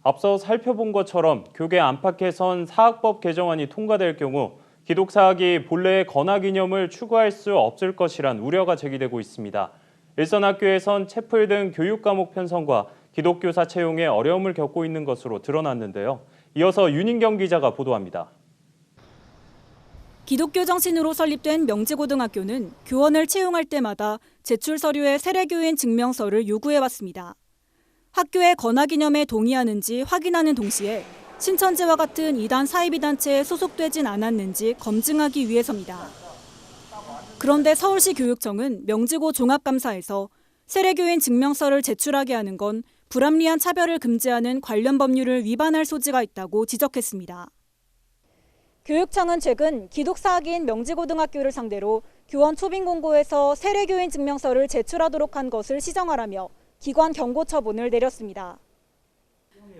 앞서 살펴본 것처럼 교계 안팎에선 사학법 개정안이 통과될 경우 기독사학이 본래의 건학 이념을 추구할 수 없을 것이란 우려가 제기되고 있습니다. 일선 학교에선 채플 등 교육 과목 편성과 기독교사 채용에 어려움을 겪고 있는 것으로 드러났는데요. 이어서 윤인경 기자가 보도합니다. 기독교 정신으로 설립된 명지고등학교는 교원을 채용할 때마다 제출 서류에 세례교인 증명서를 요구해왔습니다. 학교의 건학 이념에 동의하는지 확인하는 동시에 신천지와 같은 이단 사이비단체에 소속되진 않았는지 검증하기 위해서입니다. 그런데 서울시 교육청은 명지고 종합감사에서 세례교인 증명서를 제출하게 하는 건 불합리한 차별을 금지하는 관련 법률을 위반할 소지가 있다고 지적했습니다. 교육청은 최근 기독사학인 명지고등학교를 상대로 교원 초빙 공고에서 세례교인 증명서를 제출하도록 한 것을 시정하라며 기관 경고 처분을 내렸습니다.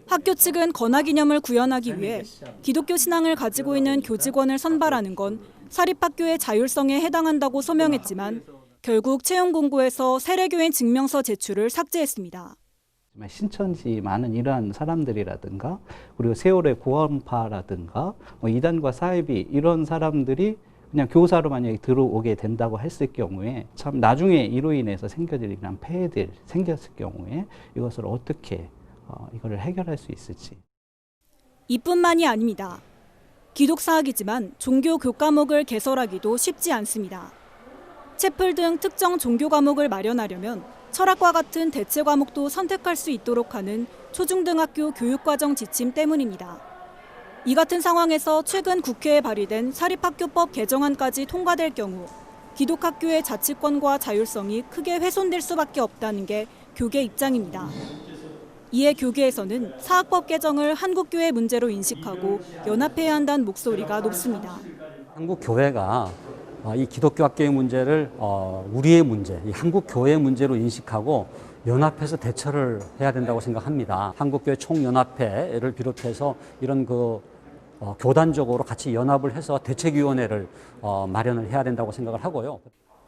학교 측은 건학 이념을 구현하기 위해 기독교 신앙을 가지고 있는 교직원을 선발하는 건 사립학교의 자율성에 해당한다고 소명했지만 결국 채용 공고에서 세례교인 증명서 제출을 삭제했습니다. 신천지 많은 이러한 사람들이라든가 그리고 세월의 구원파라든가 이단과 사이비 이런 사람들이 그냥 교사로 만약에 들어오게 된다고 했을 경우에 참 나중에 이로 인해서 생겨질 이런 폐해들 생겼을 경우에 이것을 어떻게 이거를 해결할 수 있을지. 이뿐만이 아닙니다. 기독사학이지만 종교 교과목을 개설하기도 쉽지 않습니다. 채플 등 특정 종교 과목을 마련하려면 철학과 같은 대체 과목도 선택할 수 있도록 하는 초중등학교 교육과정 지침 때문입니다. 이 같은 상황에서 최근 국회에 발의된 사립학교법 개정안까지 통과될 경우 기독학교의 자치권과 자율성이 크게 훼손될 수밖에 없다는 게 교계 입장입니다. 이에 교계에서는 사학법 개정을 한국교회 문제로 인식하고 연합해야 한다는 목소리가 높습니다. 한국 교회가 이 기독교 학교의 문제를 우리의 문제, 이 한국 교회의 문제로 인식하고 연합해서 대처를 해야 된다고 생각합니다. 한국교회 총연합회를 비롯해서 이런 교단적으로 같이 연합을 해서 대책위원회를 마련을 해야 된다고 생각을 하고요.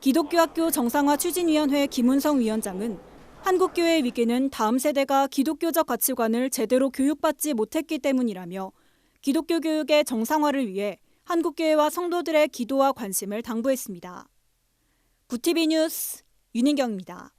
기독교학교 정상화 추진위원회 김은성 위원장은 한국교회의 위기는 다음 세대가 기독교적 가치관을 제대로 교육받지 못했기 때문이라며 기독교 교육의 정상화를 위해 한국교회와 성도들의 기도와 관심을 당부했습니다. 부티비 뉴스 윤인경입니다.